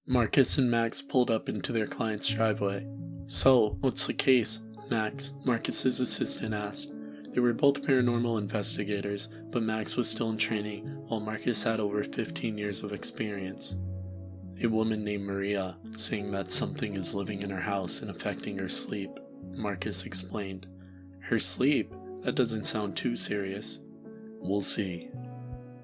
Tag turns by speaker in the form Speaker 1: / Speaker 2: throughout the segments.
Speaker 1: Marcus and Max pulled up into their client's driveway. "So, what's the case?" Max, Marcus's assistant, asked. They were both paranormal investigators, but Max was still in training, while Marcus had over 15 years of experience. "A woman named Maria, saying that something is living in her house and affecting her sleep," Marcus explained. "Her sleep? That doesn't sound too serious." "We'll see."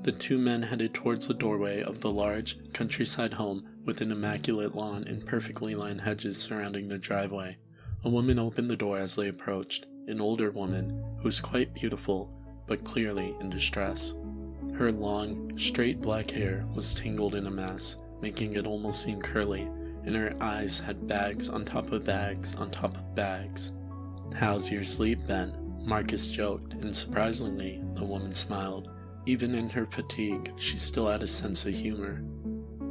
Speaker 1: The two men headed towards the doorway of the large, countryside home with an immaculate lawn and perfectly lined hedges surrounding the driveway. A woman opened the door as they approached, an older woman who was quite beautiful, but clearly in distress. Her long, straight black hair was tangled in a mess, making it almost seem curly, and her eyes had bags on top of bags on top of bags. "How's your sleep been?" Marcus joked, and surprisingly, the woman smiled. Even in her fatigue, she still had a sense of humor.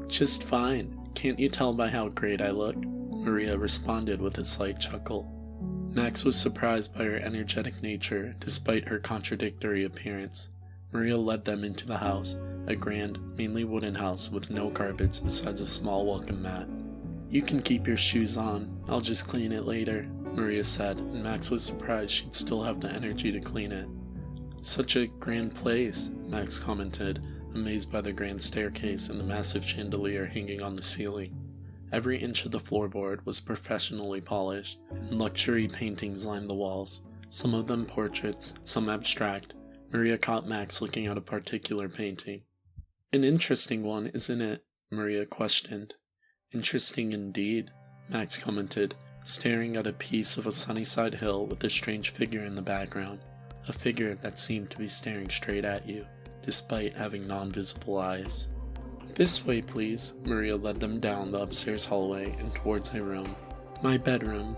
Speaker 1: "Just fine. Can't you tell by how great I look?" Maria responded with a slight chuckle. Max was surprised by her energetic nature despite her contradictory appearance. Maria led them into the house, a grand, mainly wooden house with no carpets besides a small welcome mat. "You can keep your shoes on, I'll just clean it later," Maria said, and Max was surprised she'd still have the energy to clean it. "Such a grand place," Max commented, amazed by the grand staircase and the massive chandelier hanging on the ceiling. Every inch of the floorboard was professionally polished, and luxury paintings lined the walls, some of them portraits, some abstract. Maria caught Max looking at a particular painting. "An interesting one, isn't it?" Maria questioned. "Interesting indeed," Max commented, staring at a piece of a Sunnyside hill with a strange figure in the background, a figure that seemed to be staring straight at you, despite having non-visible eyes. "This way, please." Maria led them down the upstairs hallway and towards a room. "My bedroom."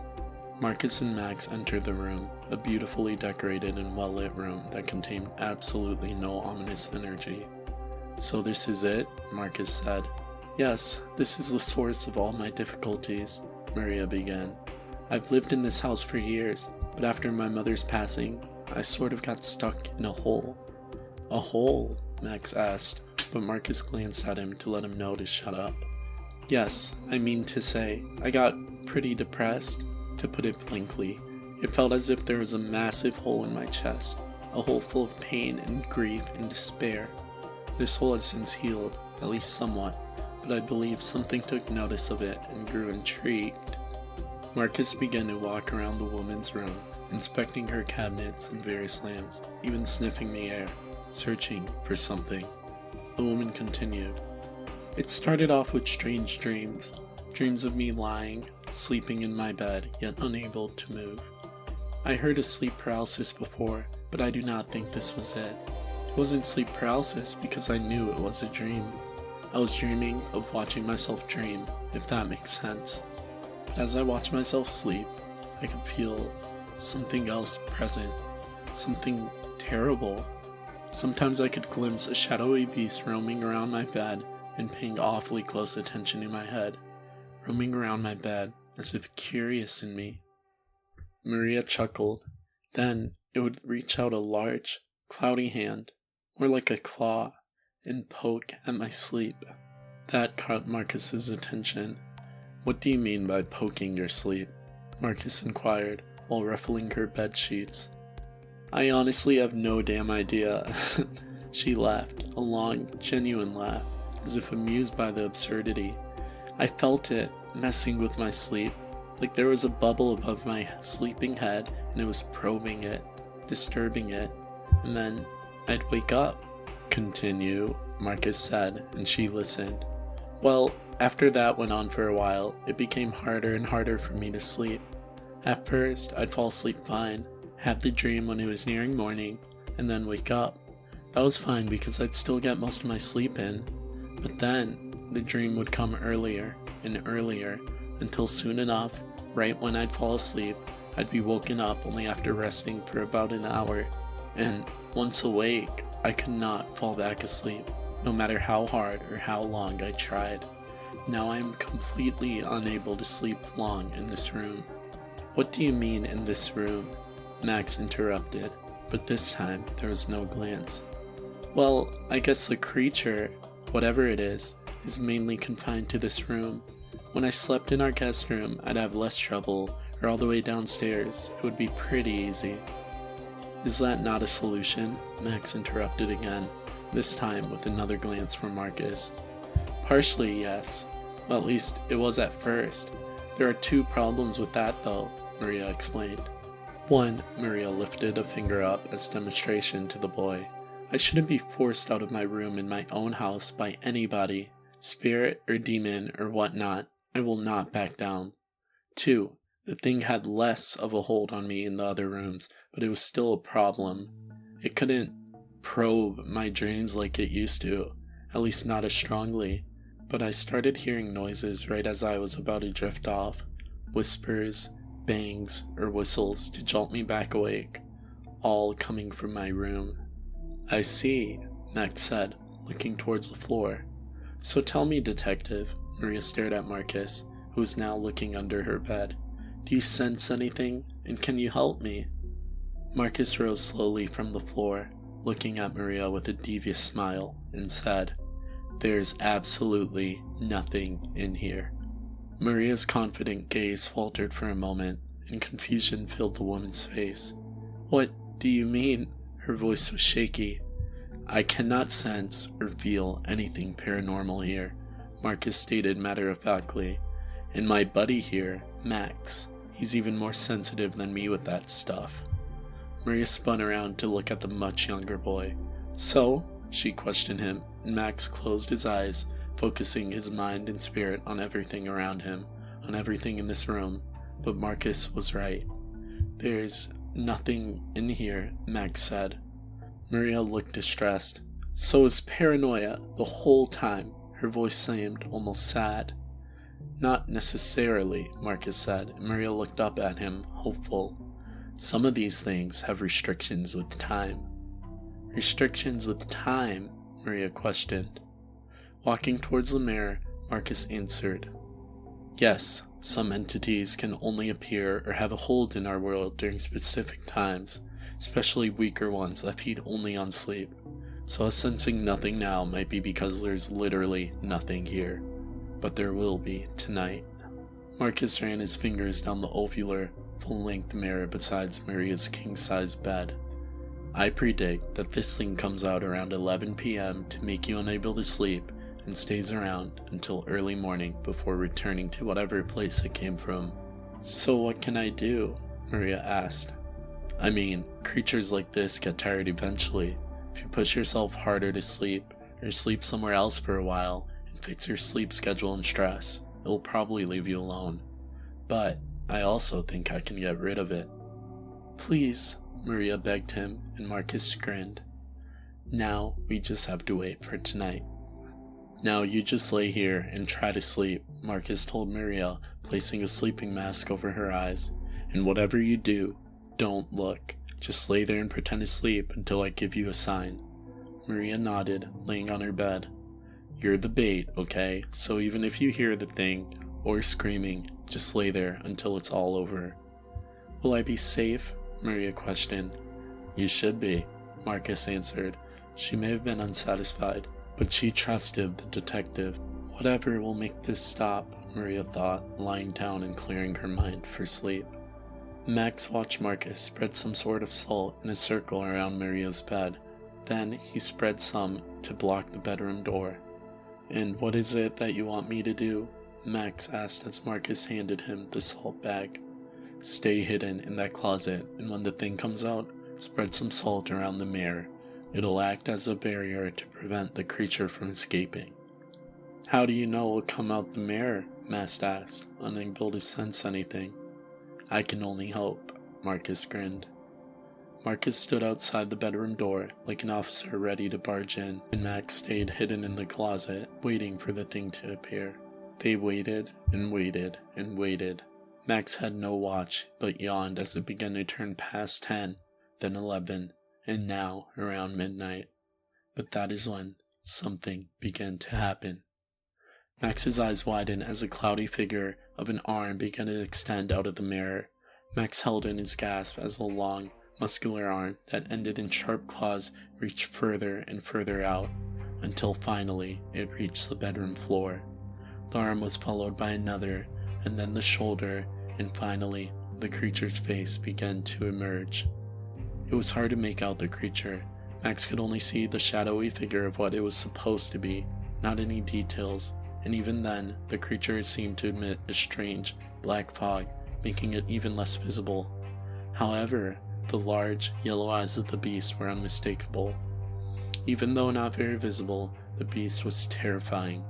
Speaker 1: Marcus and Max entered the room, a beautifully decorated and well-lit room that contained absolutely no ominous energy. "So this is it?" Marcus said. "Yes, this is the source of all my difficulties," Maria began. "I've lived in this house for years, but after my mother's passing, I sort of got stuck in a hole." "A hole?" Max asked, but Marcus glanced at him to let him know to shut up. "Yes, I mean to say, I got pretty depressed, to put it blankly. It felt as if there was a massive hole in my chest, a hole full of pain and grief and despair. This hole has since healed, at least somewhat, but I believe something took notice of it and grew intrigued." Marcus began to walk around the woman's room, inspecting her cabinets and various lamps, even sniffing the air, searching for something. The woman continued. "It started off with strange dreams. Dreams of me lying, sleeping in my bed, yet unable to move. I heard of sleep paralysis before, but I do not think this was it. It wasn't sleep paralysis because I knew it was a dream. I was dreaming of watching myself dream, if that makes sense. But as I watched myself sleep, I could feel something else present, something terrible. Sometimes I could glimpse a shadowy beast roaming around my bed and paying awfully close attention to my head, roaming around my bed as if curious in me." Maria chuckled. "Then it would reach out a large, cloudy hand, more like a claw, and poke at my sleep." That caught Marcus's attention. "What do you mean by poking your sleep?" Marcus inquired, while ruffling her bed sheets. "I honestly have no damn idea." She laughed, a long, genuine laugh, as if amused by the absurdity. "I felt it, messing with my sleep, like there was a bubble above my sleeping head and it was probing it, disturbing it, and then I'd wake up." "Continue," Marcus said, and she listened. "Well, after that went on for a while, it became harder and harder for me to sleep. At first, I'd fall asleep fine, have the dream when it was nearing morning, and then wake up. That was fine because I'd still get most of my sleep in. But then, the dream would come earlier and earlier, until soon enough, right when I'd fall asleep, I'd be woken up only after resting for about an hour. And once awake, I could not fall back asleep, no matter how hard or how long I tried. Now I am completely unable to sleep long in this room." "What do you mean in this room?" Max interrupted, but this time there was no glance. "Well, I guess the creature, whatever it is, is mainly confined to this room. When I slept in our guest room, I'd have less trouble, or all the way downstairs, it would be pretty easy. Is that not a solution? Max interrupted again, this time with another glance from Marcus. Partially, yes. Well, at least it was at first. There are two problems with that though, Maria explained. One, Maria lifted a finger up as demonstration to the boy. I shouldn't be forced out of my room in my own house by anybody, spirit or demon or whatnot. I will not back down. Two, the thing had less of a hold on me in the other rooms, but it was still a problem. It couldn't probe my dreams like it used to, at least not as strongly, but I started hearing noises right as I was about to drift off, whispers, bangs, or whistles to jolt me back awake, all coming from my room. I see, Max said, looking towards the floor. So tell me, detective, Maria stared at Marcus, who was now looking under her bed. Do you sense anything, and can you help me? Marcus rose slowly from the floor, looking at Maria with a devious smile, and said, There's absolutely nothing in here. Maria's confident gaze faltered for a moment, and confusion filled the woman's face. What do you mean? Her voice was shaky. I cannot sense or feel anything paranormal here, Marcus stated matter-of-factly. And my buddy here, Max, he's even more sensitive than me with that stuff. Maria spun around to look at the much younger boy. So? She questioned him, and Max closed his eyes, focusing his mind and spirit on everything around him, on everything in this room. But Marcus was right. There's nothing in here, Max said. Maria looked distressed. So is paranoia the whole time. Her voice seemed almost sad. Not necessarily, Marcus said, and Maria looked up at him, hopeful. Some of these things have restrictions with time. Restrictions with time? Maria questioned. Walking towards the mirror, Marcus answered. Yes, some entities can only appear or have a hold in our world during specific times, especially weaker ones that feed only on sleep. So us sensing nothing now might be because there's literally nothing here. But there will be tonight. Marcus ran his fingers down the ovular, full-length mirror beside Maria's king-size bed. I predict that this thing comes out around 11 p.m. to make you unable to sleep and stays around until early morning before returning to whatever place it came from. So what can I do? Maria asked. I mean, creatures like this get tired eventually. If you push yourself harder to sleep, or sleep somewhere else for a while, and fix your sleep schedule and stress, it will probably leave you alone. But I also think I can get rid of it. Please, Maria begged him, and Marcus grinned. Now we just have to wait for tonight. Now you just lay here and try to sleep, Marcus told Maria, placing a sleeping mask over her eyes. And whatever you do, don't look. Just lay there and pretend to sleep until I give you a sign. Maria nodded, laying on her bed. You're the bait, okay? So even if you hear the thing, or screaming, just lay there until it's all over. Will I be safe? Maria questioned. You should be, Marcus answered. She may have been unsatisfied, but she trusted the detective. Whatever will make this stop, Maria thought, lying down and clearing her mind for sleep. Max watched Marcus spread some sort of salt in a circle around Maria's bed. Then he spread some to block the bedroom door. And what is it that you want me to do? Max asked as Marcus handed him the salt bag. Stay hidden in that closet, and when the thing comes out, spread some salt around the mirror. It'll act as a barrier to prevent the creature from escaping. How do you know it will come out the mirror? Max asked, unable to sense anything. I can only hope, Marcus grinned. Marcus stood outside the bedroom door like an officer ready to barge in, and Max stayed hidden in the closet, waiting for the thing to appear. They waited and waited and waited. Max had no watch, but yawned as it began to turn past 10, then 11, and now around midnight. But that is when something began to happen. Max's eyes widened as a cloudy figure of an arm began to extend out of the mirror. Max held in his gasp as a long, muscular arm that ended in sharp claws reached further and further out. until finally it reached the bedroom floor. The arm was followed by another, and then the shoulder, and finally the creature's face began to emerge. It was hard to make out the creature. Max could only see the shadowy figure of what it was supposed to be, not any details, and even then, the creature seemed to emit a strange, black fog, making it even less visible. However, the large, yellow eyes of the beast were unmistakable. Even though not very visible, the beast was terrifying.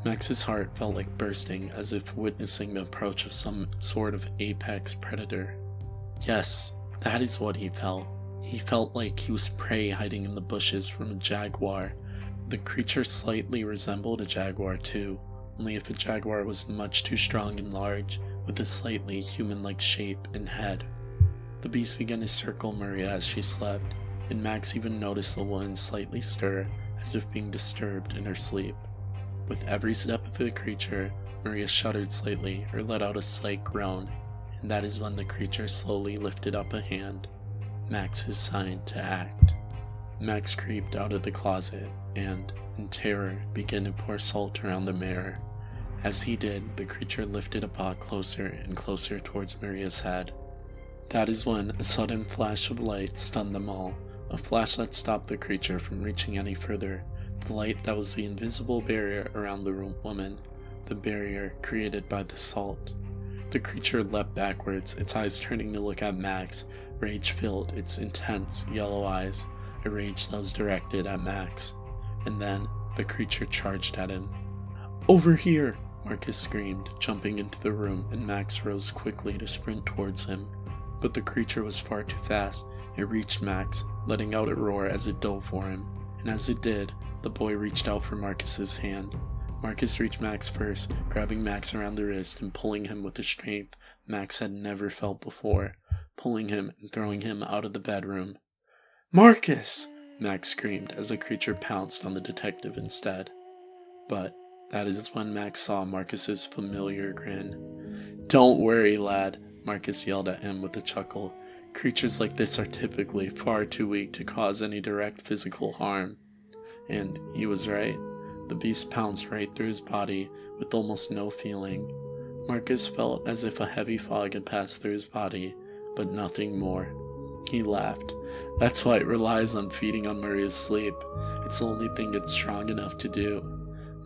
Speaker 1: Max's heart felt like bursting, as if witnessing the approach of some sort of apex predator. Yes, that is what he felt. He felt like he was prey hiding in the bushes from a jaguar. The creature slightly resembled a jaguar too, only if a jaguar was much too strong and large, with a slightly human-like shape and head. The beast began to circle Maria as she slept, and Max even noticed the woman slightly stir, as if being disturbed in her sleep. With every step of the creature, Maria shuddered slightly or let out a slight groan, and that is when the creature slowly lifted up a hand. Max's sign to act. Max creeped out of the closet and, in terror, began to pour salt around the mirror. As he did, the creature lifted a paw closer and closer towards Maria's head. That is when a sudden flash of light stunned them all, a flash that stopped the creature from reaching any further. The light that was the invisible barrier around the woman, the barrier created by the salt. The creature leapt backwards, its eyes turning to look at Max. Rage filled its intense yellow eyes, a rage that was directed at Max. And then, the creature charged at him. "Over here!" Marcus screamed, jumping into the room, and Max rose quickly to sprint towards him. But the creature was far too fast. It reached Max, letting out a roar as it dove for him. And as it did, the boy reached out for Marcus's hand. Marcus reached Max first, grabbing Max around the wrist and pulling him with a strength Max had never felt before, pulling him and throwing him out of the bedroom. "Marcus!" Max screamed as the creature pounced on the detective instead. But that is when Max saw Marcus's familiar grin. "Don't worry, lad," Marcus yelled at him with a chuckle. "Creatures like this are typically far too weak to cause any direct physical harm." And he was right. The beast pounced right through his body with almost no feeling. Marcus felt as if a heavy fog had passed through his body, but nothing more. He laughed. That's why it relies on feeding on Maria's sleep. It's the only thing it's strong enough to do.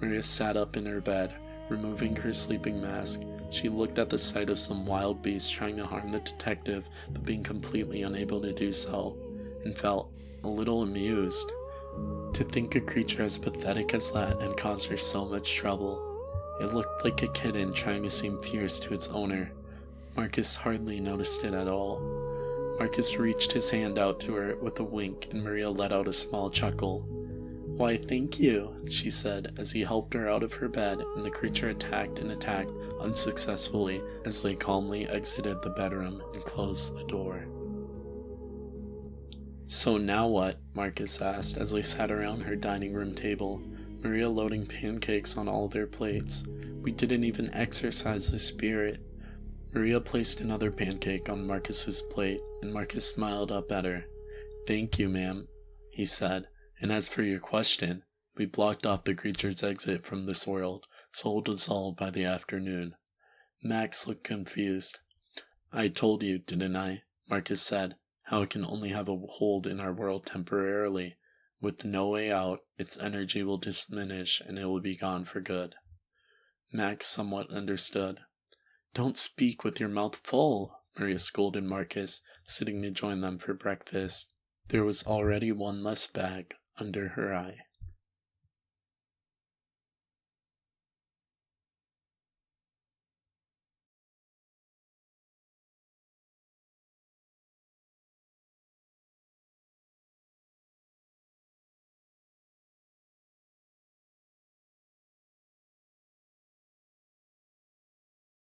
Speaker 1: Maria sat up in her bed, removing her sleeping mask. She looked at the sight of some wild beast trying to harm the detective, but being completely unable to do so, and felt a little amused. To think a creature as pathetic as that had caused her so much trouble. It looked like a kitten trying to seem fierce to its owner. Marcus hardly noticed it at all. Marcus reached his hand out to her with a wink, and Maria let out a small chuckle. "Why, thank you," she said as he helped her out of her bed, and the creature attacked and attacked unsuccessfully as they calmly exited the bedroom and closed the door. "So now what?" Marcus asked as they sat around her dining room table, Maria loading pancakes on all their plates. "We didn't even exercise the spirit." Maria placed another pancake on Marcus's plate, and Marcus smiled up at her. "Thank you, ma'am," he said. "And as for your question, we blocked off the creature's exit from this world, so we'll dissolve by the afternoon." Max looked confused. "I told you, didn't I?" Marcus said. "How it can only have a hold in our world temporarily. With no way out, its energy will diminish and it will be gone for good." Max somewhat understood. "Don't speak with your mouth full," Maria scolded Marcus, sitting to join them for breakfast. There was already one less bag under her eye.